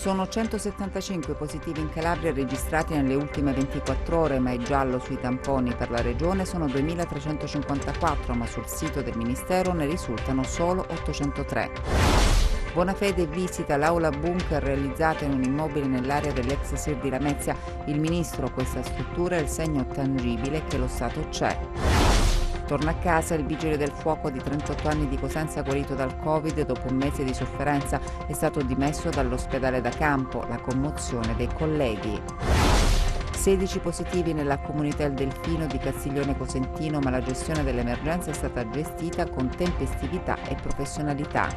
Sono 175 positivi in Calabria registrati nelle ultime 24 ore, ma è giallo sui tamponi per la regione sono 2.354, ma sul sito del Ministero ne risultano solo 803. Bonafede visita l'aula bunker realizzata in un immobile nell'area dell'ex SIR di Lamezia. Il ministro: questa struttura è il segno tangibile che lo Stato c'è. Torna a casa il vigile del fuoco di 38 anni di Cosenza, guarito dal Covid dopo un mese di sofferenza. È stato dimesso dall'ospedale da campo. La commozione dei colleghi. 16 positivi nella comunità Il Delfino di Castiglione Cosentino, ma la gestione dell'emergenza è stata gestita con tempestività e professionalità.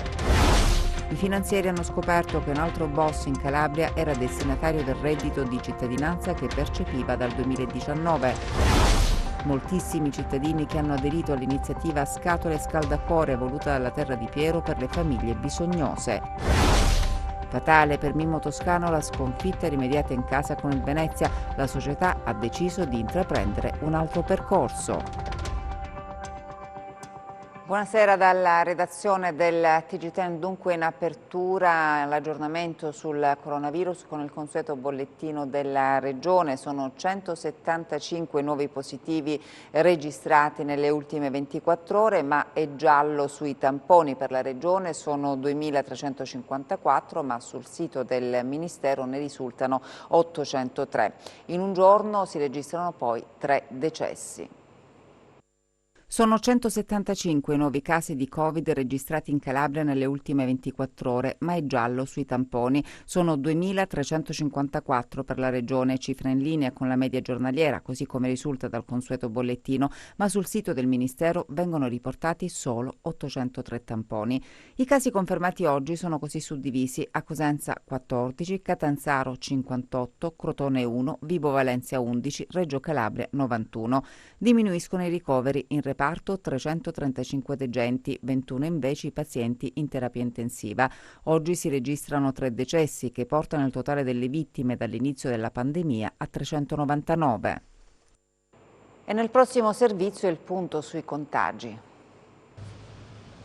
I finanzieri hanno scoperto che un altro boss in Calabria era destinatario del reddito di cittadinanza che percepiva dal 2019. Moltissimi cittadini che hanno aderito all'iniziativa Scatole Scaldacuore voluta dalla Terra di Piero per le famiglie bisognose. Fatale per Mimmo Toscano la sconfitta rimediata in casa con il Venezia. La società ha deciso di intraprendere un altro percorso. Buonasera dalla redazione del TG10, dunque in apertura l'aggiornamento sul coronavirus con il consueto bollettino della Regione. Sono 175 nuovi positivi registrati nelle ultime 24 ore, ma è giallo sui tamponi per la Regione, sono 2.354, ma sul sito del Ministero ne risultano 803. In un giorno si registrano poi 3 decessi. Sono 175 nuovi casi di Covid registrati in Calabria nelle ultime 24 ore, ma è giallo sui tamponi. Sono 2.354 per la Regione, cifra in linea con la media giornaliera, così come risulta dal consueto bollettino, ma sul sito del Ministero vengono riportati solo 803 tamponi. I casi confermati oggi sono così suddivisi: a Cosenza 14, Catanzaro 58, Crotone 1, Vibo Valentia 11, Reggio Calabria 91. Diminuiscono i ricoveri in reparto 335 degenti, 21 invece i pazienti in terapia intensiva. Oggi si registrano 3 decessi che portano il totale delle vittime dall'inizio della pandemia a 399. E nel prossimo servizio il punto sui contagi.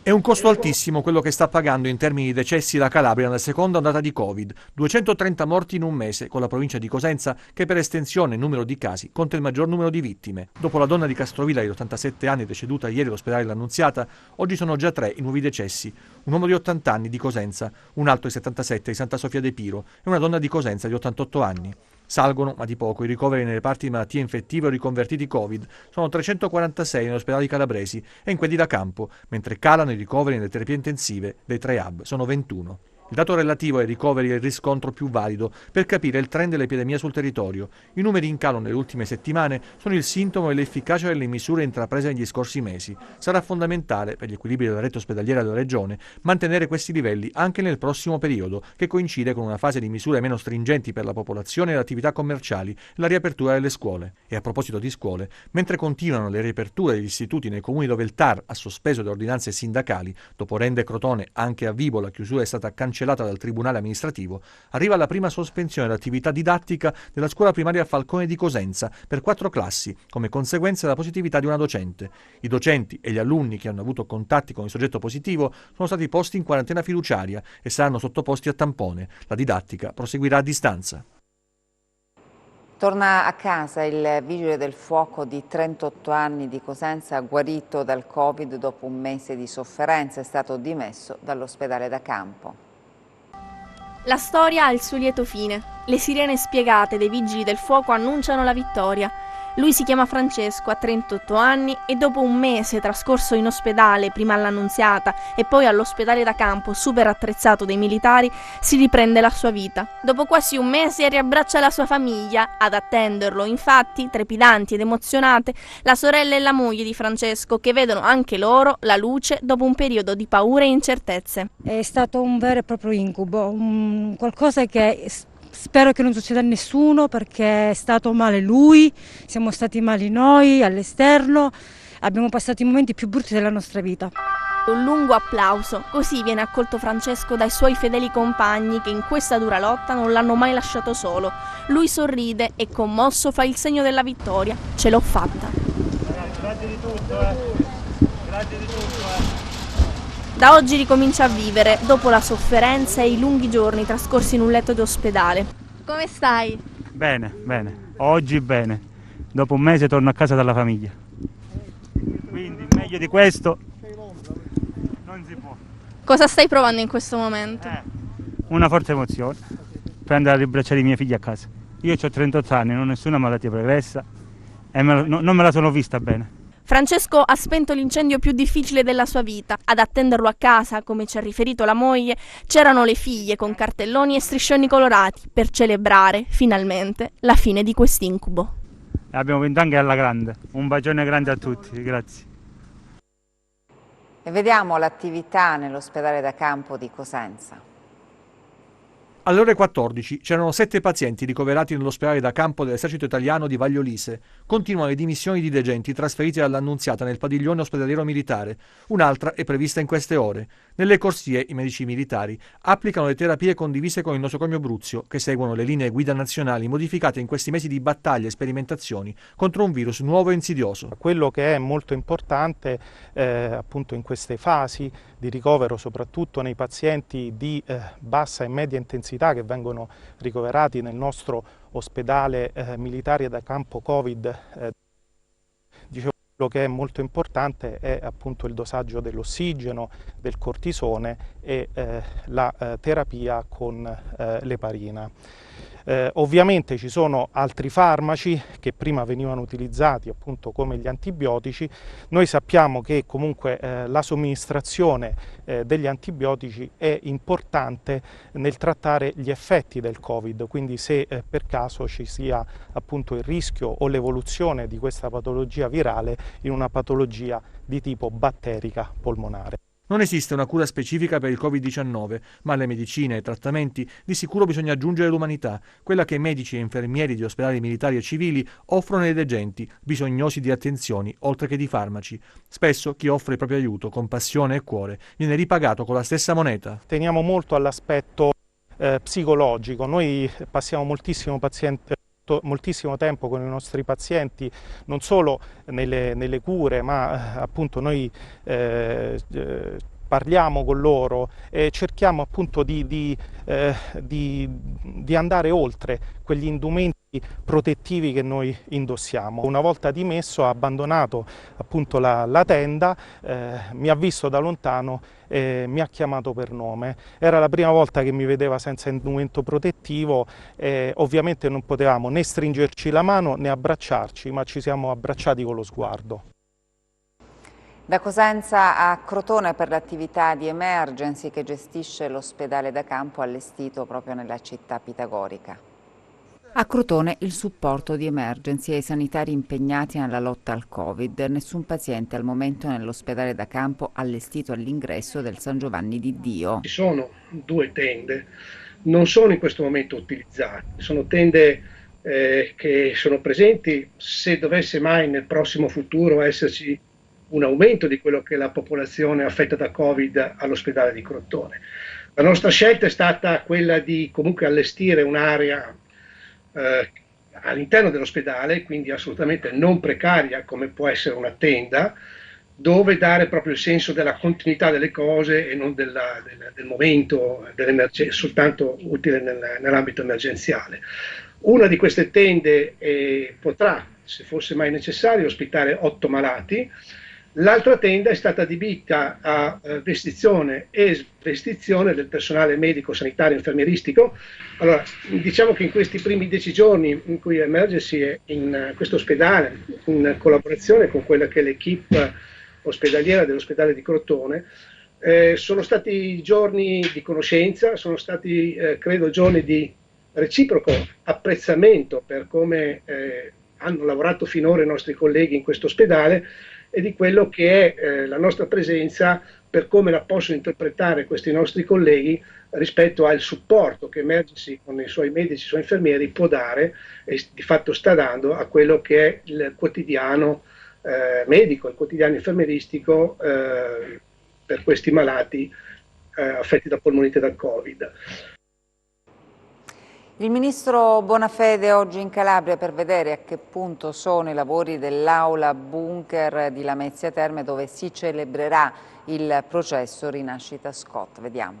È un costo altissimo quello che sta pagando in termini di decessi la Calabria nella seconda ondata di Covid. 230 morti in un mese, con la provincia di Cosenza che per estensione e numero di casi conta il maggior numero di vittime. Dopo la donna di Castrovilla di 87 anni deceduta ieri all'ospedale dell'Annunziata, oggi sono già 3 i nuovi decessi. Un uomo di 80 anni di Cosenza, un altro di 77 di Santa Sofia de Piro e una donna di Cosenza di 88 anni. Salgono, ma di poco, i ricoveri nei reparti di malattie infettive o riconvertiti Covid. Sono 346 negli ospedali calabresi e in quelli da campo, mentre calano i ricoveri nelle terapie intensive dei 3 hub. Sono 21. Il dato relativo ai ricoveri è il riscontro più valido per capire il trend dell'epidemia sul territorio. I numeri in calo nelle ultime settimane sono il sintomo dell'efficacia delle misure intraprese negli scorsi mesi. Sarà fondamentale, per gli equilibri della rete ospedaliera della Regione, mantenere questi livelli anche nel prossimo periodo, che coincide con una fase di misure meno stringenti per la popolazione e le attività commerciali e la riapertura delle scuole. E a proposito di scuole, mentre continuano le riaperture degli istituti nei comuni dove il TAR ha sospeso le ordinanze sindacali, dopo Rende e Crotone anche a Vibo la chiusura è stata cancellata dal Tribunale amministrativo, arriva la prima sospensione dell'attività didattica della scuola primaria Falcone di Cosenza per 4 classi, come conseguenza della positività di una docente. I docenti e gli alunni che hanno avuto contatti con il soggetto positivo sono stati posti in quarantena fiduciaria e saranno sottoposti a tampone. La didattica proseguirà a distanza. Torna a casa il vigile del fuoco di 38 anni di Cosenza, guarito dal Covid dopo un mese di sofferenza, è stato dimesso dall'ospedale da campo. La storia ha il suo lieto fine. Le sirene spiegate dei vigili del fuoco annunciano la vittoria. Lui si chiama Francesco, ha 38 anni e dopo un mese trascorso in ospedale, prima all'Annunziata e poi all'ospedale da campo super attrezzato dei militari, si riprende la sua vita. Dopo quasi un mese riabbraccia la sua famiglia. Ad attenderlo, infatti, trepidanti ed emozionate, la sorella e la moglie di Francesco, che vedono anche loro la luce dopo un periodo di paure e incertezze. È stato un vero e proprio incubo, qualcosa che spero che non succeda a nessuno, perché è stato male lui, siamo stati male noi all'esterno, abbiamo passato i momenti più brutti della nostra vita. Un lungo applauso, così viene accolto Francesco dai suoi fedeli compagni che in questa dura lotta non l'hanno mai lasciato solo. Lui sorride e commosso fa il segno della vittoria. Ce l'ho fatta. Grazie di tutto, grazie di tutto. Da oggi ricomincia a vivere, dopo la sofferenza e i lunghi giorni trascorsi in un letto d'ospedale. Come stai? Bene, bene. Oggi bene. Dopo un mese torno a casa dalla famiglia. Quindi meglio di questo non si può. Cosa stai provando in questo momento? Una forte emozione per andare a riabbracciare i miei figli a casa. Io ho 38 anni, non ho nessuna malattia pregressa e non me la sono vista bene. Francesco ha spento l'incendio più difficile della sua vita. Ad attenderlo a casa, come ci ha riferito la moglie, c'erano le figlie con cartelloni e striscioni colorati per celebrare, finalmente, la fine di quest'incubo. Abbiamo vinto anche alla grande. Un bacione grande a tutti, grazie. E vediamo l'attività nell'ospedale da campo di Cosenza. Alle ore 14 c'erano 7 pazienti ricoverati nell'ospedale da campo dell'esercito italiano di Vagliolise. Continuano le dimissioni di degenti trasferiti dall'Annunziata nel padiglione ospedaliero militare. Un'altra è prevista in queste ore. Nelle corsie i medici militari applicano le terapie condivise con il nosocomio Bruzio, che seguono le linee guida nazionali modificate in questi mesi di battaglie e sperimentazioni contro un virus nuovo e insidioso. Quello che è molto importante appunto in queste fasi di ricovero, soprattutto nei pazienti di bassa e media intensità che vengono ricoverati nel nostro ospedale militare da campo Covid, dicevo, quello che è molto importante è appunto il dosaggio dell'ossigeno, del cortisone e la terapia con l'eparina. Ovviamente ci sono altri farmaci che prima venivano utilizzati appunto come gli antibiotici. Noi sappiamo che comunque la somministrazione degli antibiotici è importante nel trattare gli effetti del Covid, quindi se per caso ci sia appunto il rischio o l'evoluzione di questa patologia virale in una patologia di tipo batterica polmonare. Non esiste una cura specifica per il Covid-19, ma alle medicine e ai trattamenti di sicuro bisogna aggiungere l'umanità, quella che medici e infermieri di ospedali militari e civili offrono ai degenti, bisognosi di attenzioni, oltre che di farmaci. Spesso chi offre il proprio aiuto con passione e cuore viene ripagato con la stessa moneta. Teniamo molto all'aspetto psicologico, noi passiamo moltissimo tempo con i nostri pazienti, non solo nelle cure, ma appunto noi parliamo con loro e cerchiamo appunto di andare oltre quegli indumenti protettivi che noi indossiamo. Una volta dimesso ha abbandonato appunto la tenda, mi ha visto da lontano e mi ha chiamato per nome. Era la prima volta che mi vedeva senza indumento protettivo e ovviamente non potevamo né stringerci la mano né abbracciarci, ma ci siamo abbracciati con lo sguardo. Da Cosenza a Crotone per l'attività di emergency che gestisce l'ospedale da campo allestito proprio nella città pitagorica. A Crotone il supporto di emergency ai sanitari impegnati nella lotta al Covid. Nessun paziente al momento nell'ospedale da campo allestito all'ingresso del San Giovanni di Dio. Ci sono 2 tende, non sono in questo momento utilizzate, sono tende che sono presenti se dovesse mai nel prossimo futuro esserci un aumento di quello che è la popolazione affetta da Covid all'ospedale di Crotone. La nostra scelta è stata quella di comunque allestire un'area all'interno dell'ospedale, quindi assolutamente non precaria come può essere una tenda, dove dare proprio il senso della continuità delle cose e non del momento dell'emergenza, soltanto utile nell'ambito emergenziale. Una di queste tende potrà, se fosse mai necessario, ospitare 8 malati. L'altra tenda è stata adibita a vestizione e svestizione del personale medico, sanitario e infermieristico. Allora, diciamo che in questi primi 10 giorni in cui Emergency è in questo ospedale, in collaborazione con quella che è l'equipe ospedaliera dell'ospedale di Crotone, sono stati giorni di conoscenza, sono stati credo giorni di reciproco apprezzamento per come hanno lavorato finora i nostri colleghi in questo ospedale e di quello che è la nostra presenza, per come la possono interpretare questi nostri colleghi rispetto al supporto che Emergency con i suoi medici, i suoi infermieri può dare e di fatto sta dando a quello che è il quotidiano medico, il quotidiano infermieristico per questi malati affetti da polmonite da Covid. Il ministro Bonafede oggi in Calabria per vedere a che punto sono i lavori dell'aula bunker di Lamezia Terme, dove si celebrerà il processo Rinascita Scott. Vediamo.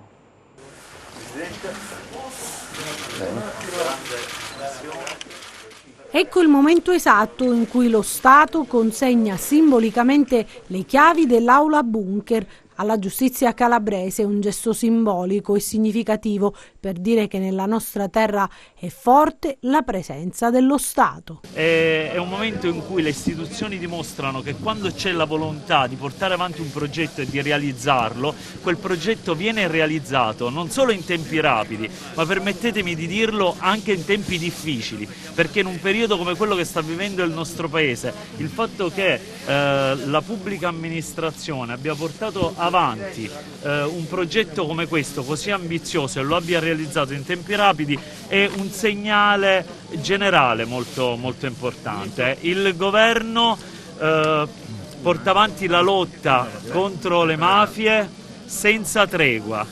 Ecco il momento esatto in cui lo Stato consegna simbolicamente le chiavi dell'aula bunker alla giustizia calabrese, un gesto simbolico e significativo per dire che nella nostra terra è forte la presenza dello Stato. È un momento in cui le istituzioni dimostrano che quando c'è la volontà di portare avanti un progetto e di realizzarlo, quel progetto viene realizzato non solo in tempi rapidi, ma permettetemi di dirlo anche in tempi difficili, perché in un periodo come quello che sta vivendo il nostro Paese, il fatto che la pubblica amministrazione abbia portato avanti un progetto come questo, così ambizioso, e lo abbia realizzato in tempi rapidi, è un segnale generale molto, molto importante. Il governo porta avanti la lotta contro le mafie senza tregua,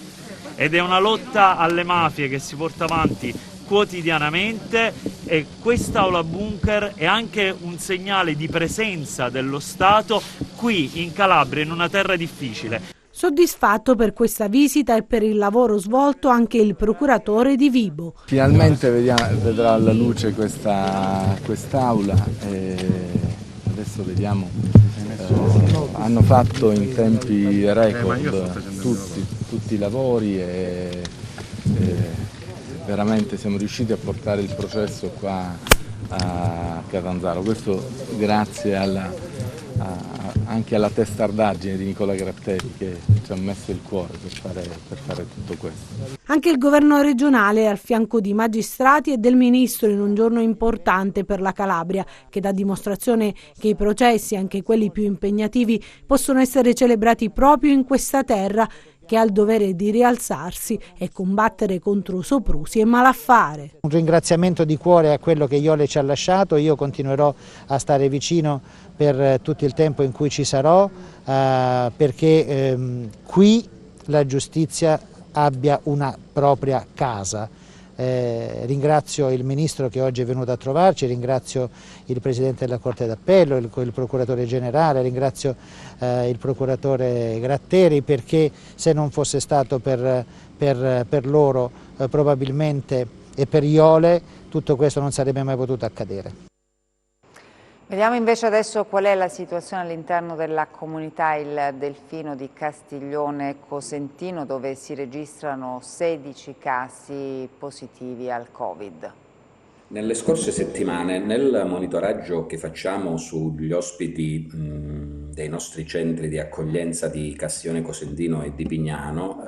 ed è una lotta alle mafie che si porta avanti quotidianamente, e questa aula bunker è anche un segnale di presenza dello Stato qui in Calabria, in una terra difficile. Soddisfatto per questa visita e per il lavoro svolto anche il procuratore di Vibo. Finalmente vedrà alla luce quest'aula e adesso vediamo, hanno fatto in tempi record tutti i lavori e veramente siamo riusciti a portare il processo qua a Catanzaro. Questo grazie anche alla testardaggine di Nicola Gratteri, che ci ha messo il cuore per fare tutto questo. Anche il governo regionale è al fianco di magistrati e del ministro in un giorno importante per la Calabria, che dà dimostrazione che i processi, anche quelli più impegnativi, possono essere celebrati proprio in questa terra che ha il dovere di rialzarsi e combattere contro soprusi e malaffare. Un ringraziamento di cuore a quello che Iole ci ha lasciato. Io continuerò a stare vicino per tutto il tempo in cui ci sarò, perché qui la giustizia abbia una propria casa. Ringrazio il Ministro che oggi è venuto a trovarci, ringrazio il Presidente della Corte d'Appello, il Procuratore Generale, ringrazio il Procuratore Gratteri, perché se non fosse stato per loro probabilmente e per Iole tutto questo non sarebbe mai potuto accadere. Vediamo invece adesso qual è la situazione all'interno della comunità Il Delfino di Castiglione Cosentino, dove si registrano 16 casi positivi al Covid. Nelle scorse settimane, nel monitoraggio che facciamo sugli ospiti dei nostri centri di accoglienza di Castiglione Cosentino e di Pignano,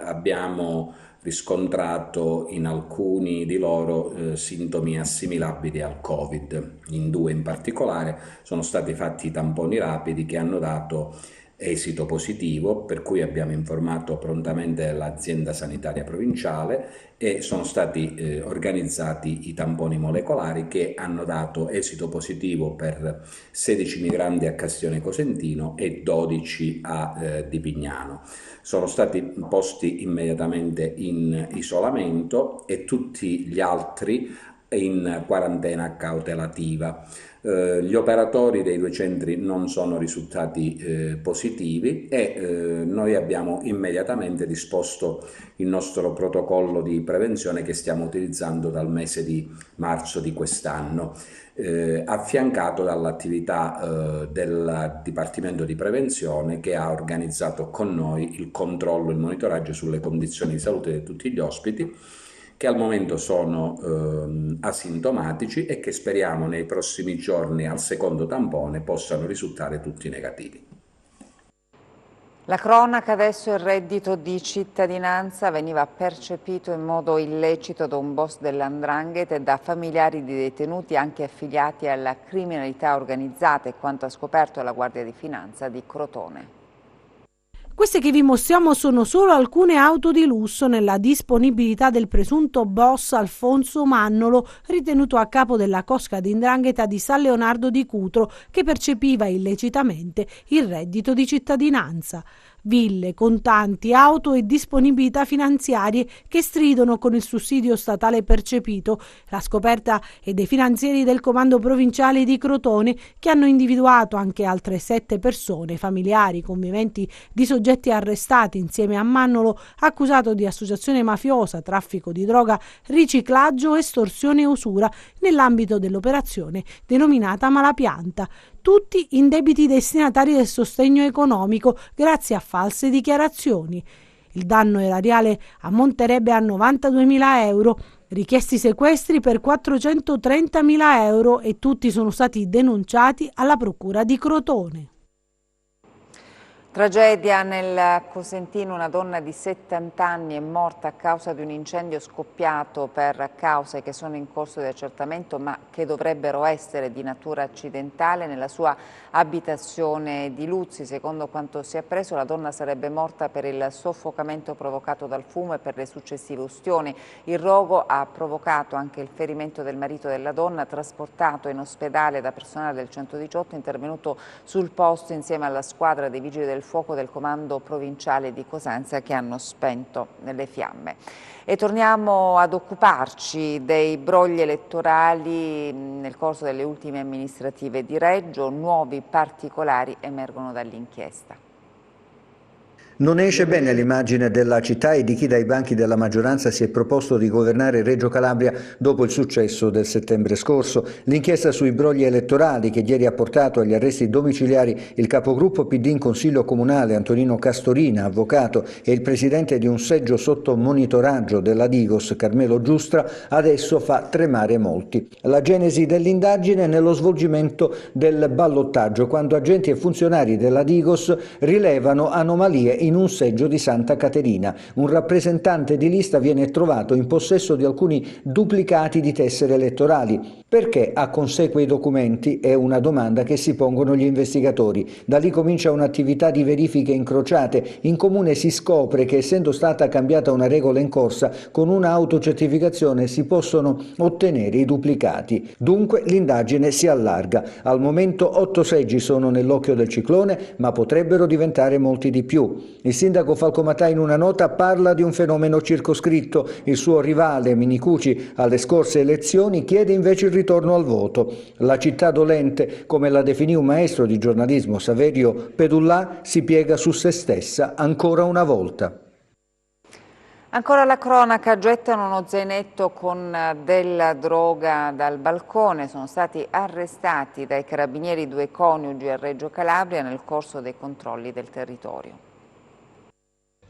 abbiamo riscontrato in alcuni di loro sintomi assimilabili al Covid. In 2 in particolare sono stati fatti tamponi rapidi che hanno dato esito positivo, per cui abbiamo informato prontamente l'azienda sanitaria provinciale e sono stati organizzati i tamponi molecolari che hanno dato esito positivo per 16 migranti a Castiglione Cosentino e 12 di Pignano. Sono stati posti immediatamente in isolamento e tutti gli altri in quarantena cautelativa. Gli operatori dei 2 centri non sono risultati positivi e noi abbiamo immediatamente disposto il nostro protocollo di prevenzione che stiamo utilizzando dal mese di marzo di quest'anno, affiancato dall'attività del Dipartimento di Prevenzione, che ha organizzato con noi il controllo e il monitoraggio sulle condizioni di salute di tutti gli ospiti, che al momento sono asintomatici e che speriamo nei prossimi giorni al secondo tampone possano risultare tutti negativi. La cronaca adesso: il reddito di cittadinanza veniva percepito in modo illecito da un boss dell''ndrangheta e da familiari di detenuti anche affiliati alla criminalità organizzata, e quanto ha scoperto la Guardia di Finanza di Crotone. Queste che vi mostriamo sono solo alcune auto di lusso nella disponibilità del presunto boss Alfonso Mannolo, ritenuto a capo della cosca di 'ndrangheta di San Leonardo di Cutro, che percepiva illecitamente il reddito di cittadinanza. ville, contanti, auto e disponibilità finanziarie che stridono con il sussidio statale percepito. La scoperta è dei finanzieri del comando provinciale di Crotone, che hanno individuato anche altre 7 persone, familiari, conviventi di soggetti arrestati insieme a Mannolo, accusato di associazione mafiosa, traffico di droga, riciclaggio, estorsione e usura nell'ambito dell'operazione denominata Malapianta, tutti indebiti destinatari del sostegno economico grazie a false dichiarazioni. Il danno erariale ammonterebbe a 92.000 euro, richiesti sequestri per 430.000 euro e tutti sono stati denunciati alla Procura di Crotone. Tragedia nel Cosentino, una donna di 70 anni è morta a causa di un incendio scoppiato per cause che sono in corso di accertamento ma che dovrebbero essere di natura accidentale nella sua abitazione di Luzzi. Secondo quanto si è appreso, la donna sarebbe morta per il soffocamento provocato dal fumo e per le successive ustioni. Il rogo ha provocato anche il ferimento del marito della donna, trasportato in ospedale da personale del 118 intervenuto sul posto insieme alla squadra dei vigili del fuoco del comando provinciale di Cosenza, che hanno spento le fiamme. E torniamo ad occuparci dei brogli elettorali nel corso delle ultime amministrative di Reggio. Nuovi particolari emergono dall'inchiesta. Non esce bene l'immagine della città e di chi dai banchi della maggioranza si è proposto di governare Reggio Calabria dopo il successo del settembre scorso. L'inchiesta sui brogli elettorali che ieri ha portato agli arresti domiciliari il capogruppo PD in Consiglio Comunale Antonino Castorina, avvocato, e il presidente di un seggio sotto monitoraggio della Digos, Carmelo Giustra, adesso fa tremare molti. La genesi dell'indagine nello svolgimento del ballottaggio, quando agenti e funzionari della Digos rilevano anomalie in un seggio di Santa Caterina. Un rappresentante di lista viene trovato in possesso di alcuni duplicati di tessere elettorali. Perché ha con sé quei documenti? È una domanda che si pongono gli investigatori. Da lì comincia un'attività di verifiche incrociate. In comune si scopre che, essendo stata cambiata una regola in corsa, con una autocertificazione si possono ottenere i duplicati. Dunque l'indagine si allarga. Al momento 8 seggi sono nell'occhio del ciclone, ma potrebbero diventare molti di più. Il sindaco Falco Matà in una nota parla di un fenomeno circoscritto. Il suo rivale Minicucci alle scorse elezioni chiede invece il ritorno al voto. La città dolente, come la definì un maestro di giornalismo, Saverio Pedullà, si piega su se stessa ancora una volta. Ancora la cronaca, gettano uno zainetto con della droga dal balcone. Sono stati arrestati dai carabinieri 2 coniugi a Reggio Calabria nel corso dei controlli del territorio.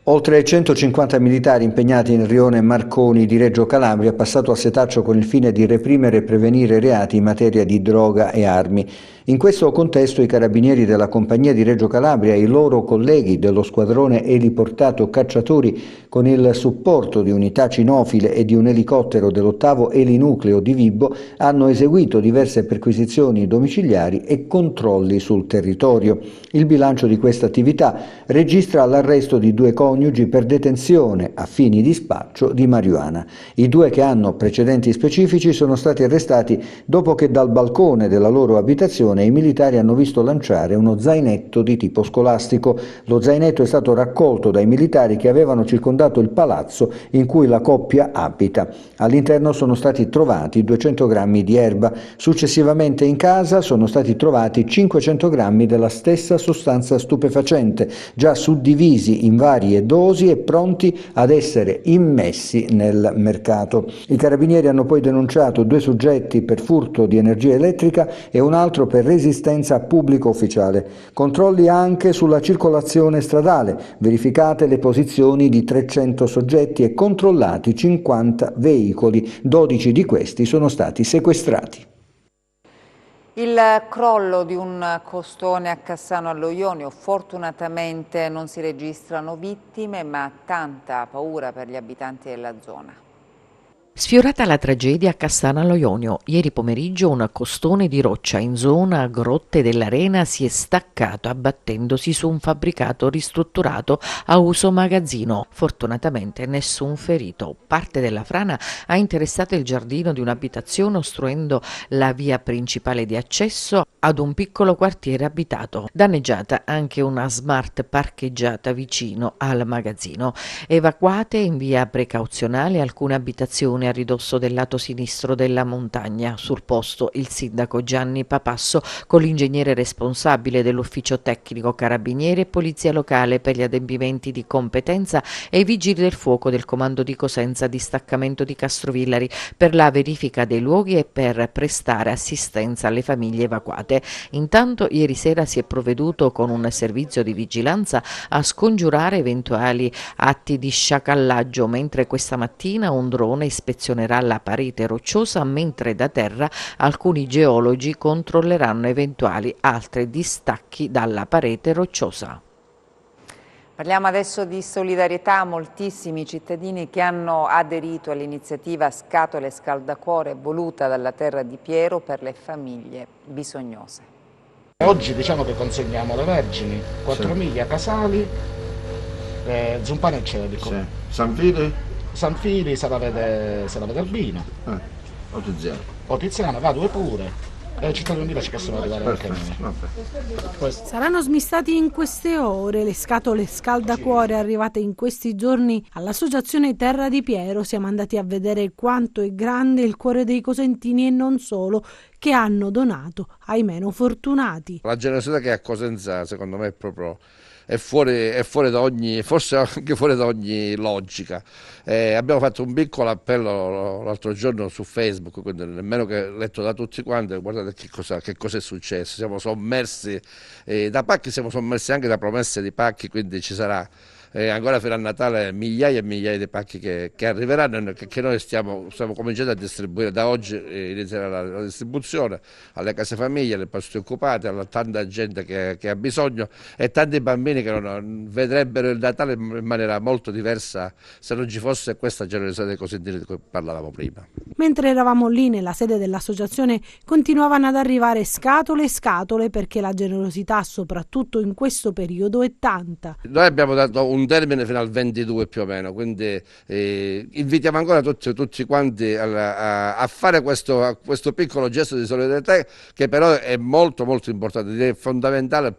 Oltre ai 150 militari impegnati nel rione Marconi di Reggio Calabria, passato a setaccio con il fine di reprimere e prevenire reati in materia di droga e armi. In questo contesto i carabinieri della compagnia di Reggio Calabria e i loro colleghi dello squadrone eliportato cacciatori, con il supporto di unità cinofile e di un elicottero dell'8° elinucleo di Vibbo, hanno eseguito diverse perquisizioni domiciliari e controlli sul territorio. Il bilancio di questa attività registra l'arresto di 2 coniugi per detenzione a fini di spaccio di marijuana. I 2 che hanno precedenti specifici sono stati arrestati dopo che dal balcone della loro abitazione i militari hanno visto lanciare uno zainetto di tipo scolastico. Lo zainetto è stato raccolto dai militari che avevano circondato il palazzo in cui la coppia abita. All'interno sono stati trovati 200 grammi di erba. Successivamente in casa sono stati trovati 500 grammi della stessa sostanza stupefacente, già suddivisi in varie dosi e pronti ad essere immessi nel mercato. I carabinieri hanno poi denunciato 2 soggetti per furto di energia elettrica e un altro per resistenza a pubblico ufficiale. Controlli anche sulla circolazione stradale, verificate le posizioni di 300 soggetti e controllati 50 veicoli, 12 di questi sono stati sequestrati. Il crollo di un costone a Cassano allo Ionio, fortunatamente non si registrano vittime, ma tanta paura per gli abitanti della zona. Sfiorata la tragedia a Cassano allo Ionio, ieri pomeriggio un costone di roccia in zona Grotte dell'Arena si è staccato abbattendosi su un fabbricato ristrutturato a uso magazzino. Fortunatamente nessun ferito. Parte della frana ha interessato il giardino di un'abitazione ostruendo la via principale di accesso ad un piccolo quartiere abitato. Danneggiata anche una smart parcheggiata vicino al magazzino. Evacuate in via precauzionale alcune abitazioni a ridosso del lato sinistro della montagna. Sul posto il sindaco Gianni Papasso con l'ingegnere responsabile dell'ufficio tecnico carabinieri e polizia locale per gli adempimenti di competenza e i vigili del fuoco del comando di Cosenza distaccamento di Castrovillari per la verifica dei luoghi e per prestare assistenza alle famiglie evacuate. Intanto ieri sera si è provveduto con un servizio di vigilanza a scongiurare eventuali atti di sciacallaggio, mentre questa mattina un drone ispezionerà la parete rocciosa, mentre da terra alcuni geologi controlleranno eventuali altri distacchi dalla parete rocciosa. Parliamo adesso di solidarietà. Moltissimi cittadini che hanno aderito all'iniziativa Scatole Scaldacuore voluta dalla Terra di Piero per le famiglie bisognose. Oggi diciamo che consegniamo le vergini, 4 miglia, Casali, Zumpane c'è di sì. San Fili se la vede Albino. Otiziana va 2 pure. Città 2000 ci possono arrivare anche noi. Saranno smistati in queste ore le scatole scaldacuore arrivate in questi giorni all'associazione Terra di Piero. Siamo andati a vedere quanto è grande il cuore dei cosentini e non solo, che hanno donato ai meno fortunati. La generosità che ha Cosenza secondo me è proprio è fuori da ogni, forse anche fuori da ogni logica. Abbiamo fatto un piccolo appello l'altro giorno su Facebook, quindi nemmeno che letto da tutti quanti, guardate che cosa è successo. Siamo sommersi da pacchi, siamo sommersi anche da promesse di pacchi, quindi ci sarà ancora fino a Natale migliaia e migliaia di pacchi che arriveranno, che noi stiamo cominciando a distribuire. Da oggi inizierà la distribuzione alle case famiglie, alle posti occupati, a tanta gente che ha bisogno e tanti bambini che non vedrebbero il Natale in maniera molto diversa se non ci fosse questa generosità dei cosentini di cui parlavamo prima. Mentre eravamo lì nella sede dell'associazione continuavano ad arrivare scatole e scatole, perché la generosità soprattutto in questo periodo è tanta. Noi abbiamo dato un termine fino al 22 più o meno, quindi invitiamo ancora tutti quanti a fare questo piccolo gesto di solidarietà, che però è molto molto importante, è fondamentale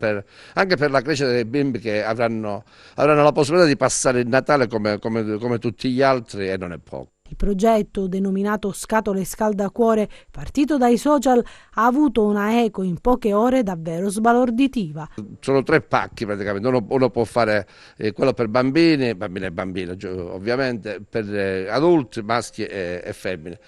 anche per la crescita dei bimbi, che avranno la possibilità di passare il Natale come tutti gli altri, e non è poco. Il progetto, denominato Scatole Scaldacuore, partito dai social, ha avuto una eco in poche ore davvero sbalorditiva. Sono 3 pacchi praticamente, uno può fare quello per bambini e bambine ovviamente, per adulti, maschi e femmine.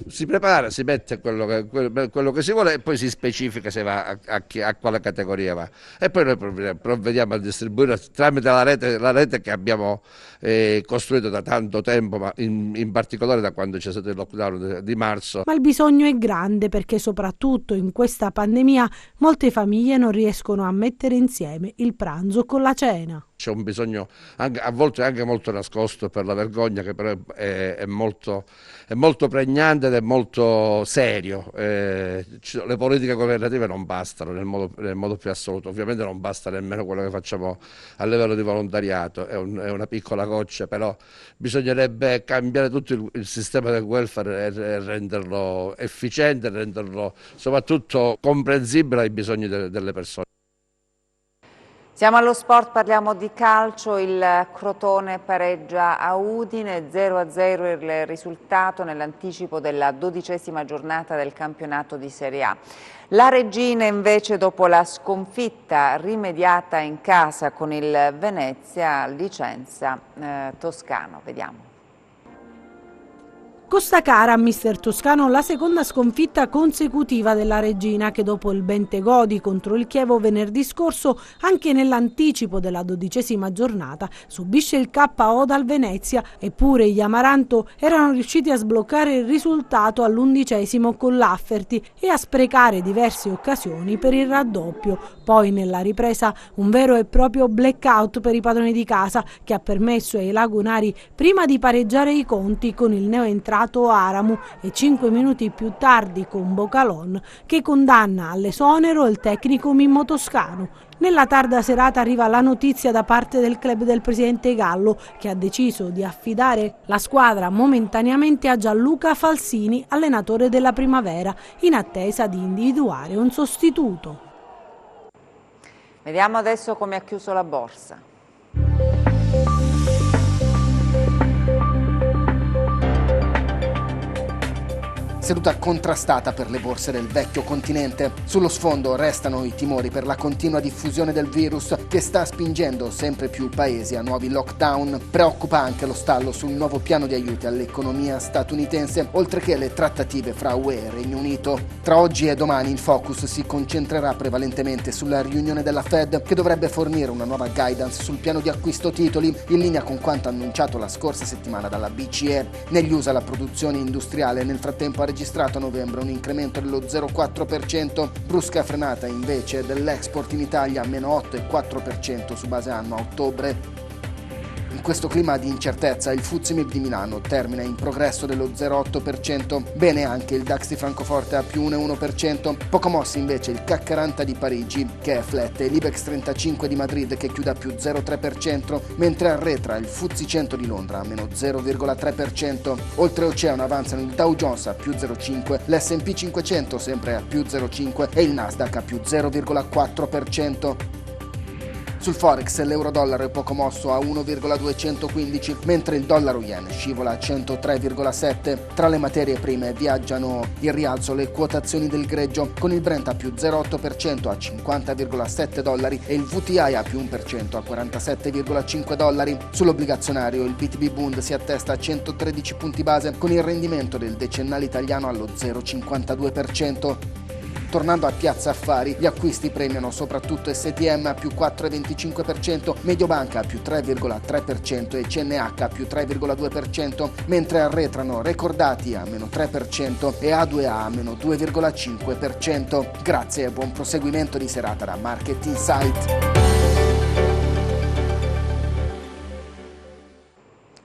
Si prepara, si mette quello che si vuole e poi si specifica se va a quale categoria va. E poi noi provvediamo a distribuire tramite la rete che abbiamo costruito da tanto tempo, ma in particolare da quando c'è stato il lockdown di marzo. Ma il bisogno è grande, perché soprattutto in questa pandemia molte famiglie non riescono a mettere insieme il pranzo con la cena. C'è un bisogno a volte anche molto nascosto per la vergogna, che però è molto pregnante ed è molto serio. Le politiche governative non bastano nel modo più assoluto, ovviamente non basta nemmeno quello che facciamo a livello di volontariato, è una piccola goccia, però bisognerebbe cambiare tutto il sistema del welfare e renderlo efficiente, renderlo soprattutto comprensibile ai bisogni delle persone. Siamo allo sport, parliamo di calcio. Il Crotone pareggia a Udine, 0-0 il risultato nell'anticipo della 12ª giornata del campionato di Serie A. La Reggina invece, dopo la sconfitta rimediata in casa con il Venezia, licenza Toscano. Vediamo. Costa cara a mister Toscano la seconda sconfitta consecutiva della Reggina, che dopo il Bentegodi contro il Chievo venerdì scorso, anche nell'anticipo della 12ª giornata, subisce il KO dal Venezia. Eppure gli Amaranto erano riusciti a sbloccare il risultato all'11° con Lafferty e a sprecare diverse occasioni per il raddoppio. Poi nella ripresa un vero e proprio blackout per i padroni di casa, che ha permesso ai lagunari prima di pareggiare i conti con il neoentrato Aramu e 5 minuti più tardi con Bocalon, che condanna all'esonero il tecnico Mimmo Toscano. Nella tarda serata arriva la notizia da parte del club del presidente Gallo, che ha deciso di affidare la squadra momentaneamente a Gianluca Falsini, allenatore della Primavera, in attesa di individuare un sostituto. Vediamo adesso come ha chiuso la borsa. Seduta contrastata per le borse del vecchio continente. Sullo sfondo restano i timori per la continua diffusione del virus che sta spingendo sempre più paesi a nuovi lockdown. Preoccupa anche lo stallo sul nuovo piano di aiuti all'economia statunitense, oltre che le trattative fra UE e Regno Unito. Tra oggi e domani il focus si concentrerà prevalentemente sulla riunione della Fed, che dovrebbe fornire una nuova guidance sul piano di acquisto titoli, in linea con quanto annunciato la scorsa settimana dalla BCE. Negli USA la produzione industriale nel frattempo ha registrato a novembre un incremento dello 0,4%, brusca frenata invece dell'export in Italia, meno 8,4% su base annua a ottobre. In questo clima di incertezza il FTSE MIB di Milano termina in progresso dello 0,8%, bene anche il DAX di Francoforte a più 1,1%, poco mossi invece il CAC 40 di Parigi che è flat e l'Ibex 35 di Madrid che chiude a più 0,3%, mentre arretra il FTSE 100 di Londra a meno 0,3%. Oltreoceano avanzano il Dow Jones a più 0,5%, l'S&P 500 sempre a più 0,5% e il Nasdaq a più 0,4%. Sul Forex l'euro-dollaro è poco mosso a 1,215, mentre il dollaro-yen scivola a 103,7. Tra le materie prime viaggiano in rialzo le quotazioni del greggio, con il Brent a più 0,8% a 50,7 dollari e il VTI a più 1% a 47,5 dollari. Sull'obbligazionario il BTP Bund si attesta a 113 punti base, con il rendimento del decennale italiano allo 0,52%. Tornando a Piazza Affari, gli acquisti premiano soprattutto STM a più 4,25%, Mediobanca a più 3,3% e CNH a più 3,2%, mentre arretrano Recordati a meno 3% e A2A a meno 2,5%. Grazie e buon proseguimento di serata da Market Insight.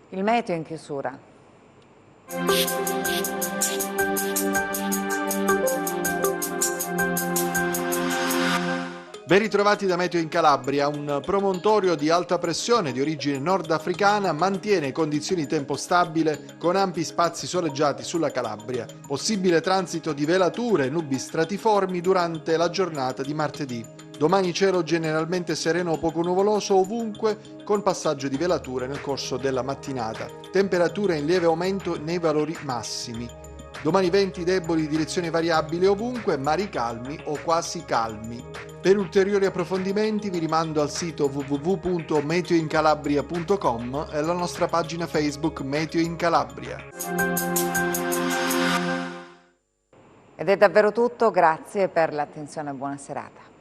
Il meteo in chiusura. Ben ritrovati da Meteo in Calabria. Un promontorio di alta pressione di origine nordafricana mantiene condizioni di tempo stabile con ampi spazi soleggiati sulla Calabria. Possibile transito di velature e nubi stratiformi durante la giornata di martedì. Domani cielo generalmente sereno o poco nuvoloso ovunque, con passaggio di velature nel corso della mattinata. Temperature in lieve aumento nei valori massimi. Domani venti deboli di direzione variabile ovunque, mari calmi o quasi calmi. Per ulteriori approfondimenti vi rimando al sito www.meteoincalabria.com e alla nostra pagina Facebook Meteo in Calabria. Ed è davvero tutto, grazie per l'attenzione e buona serata.